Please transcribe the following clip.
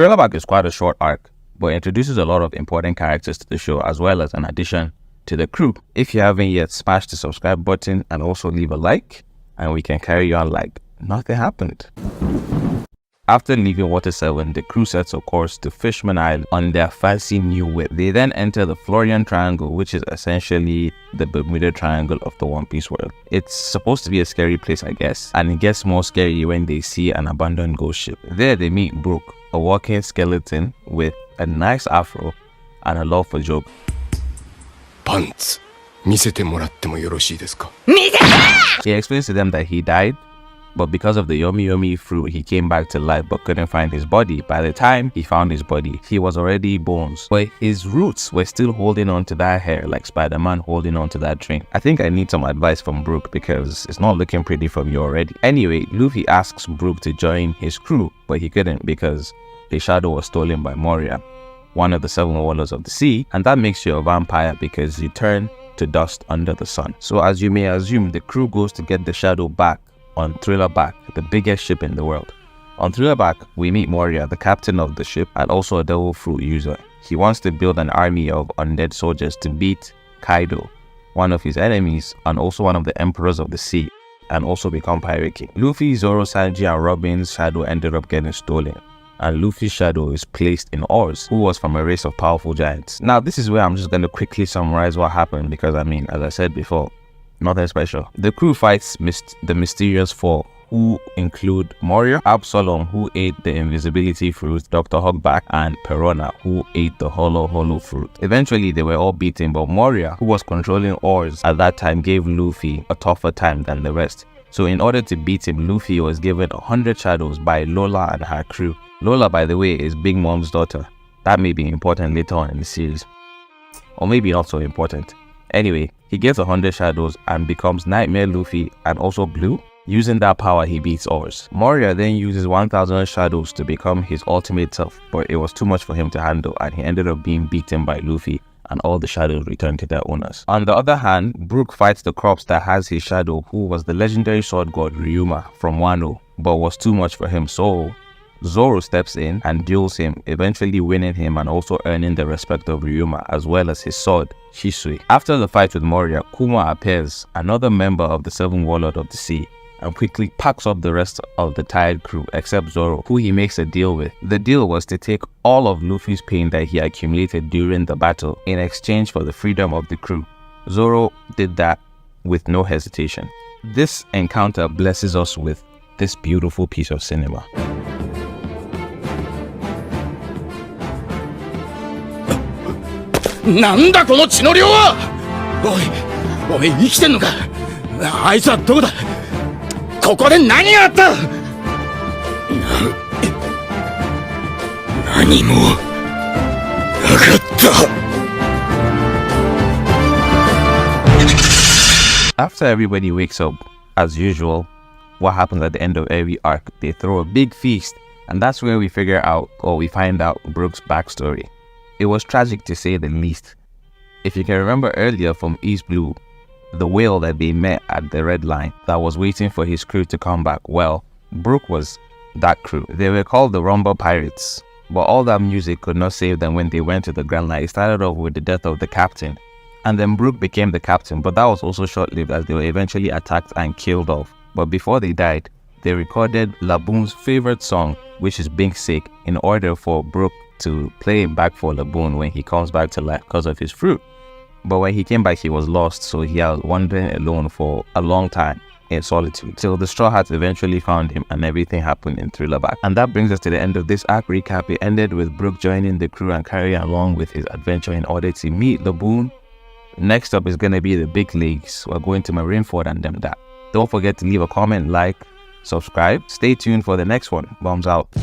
Thriller Bark is quite a short arc, but introduces a lot of important characters to the show as well as an addition to the crew. If you haven't yet, smash the subscribe button and also leave a like, and we can carry on like nothing happened. After leaving Water 7, the crew sets a course to Fishman Island on their fancy new whip. They then enter the Florian Triangle, which is essentially the Bermuda Triangle of the One Piece world. It's supposed to be a scary place, I guess, and it gets more scary when they see an abandoned ghost ship. There they meet Brook, a walking skeleton with a nice afro and a love for joke. Pants. 見せてもらってもよろしいですか? He explains to them that he died, but because of the yomi fruit, he came back to life but couldn't find his body. By the time he found his body, he was already bones, but his roots were still holding on to that hair like Spider-Man holding on to that train. I think I need some advice from Brook because it's not looking pretty from you already. Anyway, Luffy asks Brook to join his crew, but he couldn't because his shadow was stolen by Moria, one of the 7 Warlords of the Sea, and that makes you a vampire because you turn to dust under the sun. So as you may assume, the crew goes to get the shadow back on Thriller Bark, the biggest ship in the world. On Thriller Bark, we meet Moria, the captain of the ship and also a devil fruit user. He wants to build an army of undead soldiers to beat Kaido, one of his enemies and also one of the emperors of the sea, and also become Pirate King. Luffy, Zoro, Sanji and Robin's shadow ended up getting stolen, and Luffy's shadow is placed in Oars, who was from a race of powerful giants. Now this is where I'm just going to quickly summarize what happened because I mean, as I said before, nothing special. The crew fights the mysterious 4, who include Moria, Absalom, who ate the invisibility fruit, Dr. Hogback, and Perona, who ate the hollow fruit. Eventually they were all beaten, but Moria, who was controlling Oars at that time, gave Luffy a tougher time than the rest. So in order to beat him, Luffy was given 100 shadows by Lola and her crew. Lola, by the way, is Big Mom's daughter. That may be important later on in the series, or maybe not so important. Anyway, he gets 100 shadows and becomes Nightmare Luffy and also Blue. Using that power, he beats Oars. Moria then uses 1000 shadows to become his ultimate self, but it was too much for him to handle and he ended up being beaten by Luffy and all the shadows return to their owners. On the other hand, Brook fights the corpse that has his shadow, who was the legendary sword god Ryuma from Wano, but was too much for him, so Zoro steps in and duels him, eventually winning him and also earning the respect of Ryuma as well as his sword, Shisui. After the fight with Moria, Kuma appears, another member of the 7 Warlords of the Sea, and quickly packs up the rest of the tired crew except Zoro, who he makes a deal with. The deal was to take all of Luffy's pain that he accumulated during the battle in exchange for the freedom of the crew. Zoro did that with no hesitation. This encounter blesses us with this beautiful piece of cinema. なんだこの血の量は！おい生きてんのか？あいつはどこだ？ここで何があった？何もなかった。 After everybody wakes up, as usual, what happens at the end of every arc? They throw a big feast, and that's where we figure out, or we find out, Brook's backstory. It was tragic to say the least. If you can remember earlier from East Blue, the whale that they met at the Red Line that was waiting for his crew to come back, well, Brook was that crew. They were called the Rumble Pirates, but all that music could not save them when they went to the Grand Line. It started off with the death of the captain, and then Brook became the captain, but that was also short-lived as they were eventually attacked and killed off. But before they died, they recorded Laboon's favorite song, which is Being Sick, in order for Brook to play it back for Laboon when he comes back to life because of his fruit. But when he came back, he was lost, so he was wandering alone for a long time in solitude till the Straw Hats eventually found him and everything happened in Thriller Bark. And that brings us to the end of this arc recap. It ended with Brook joining the crew and carrying along with his adventure in order to meet Laboon. Next up is going to be the big leagues. We're going to Marineford and them that. Don't forget to leave a comment, like, subscribe. Stay tuned for the next one. Bombs out.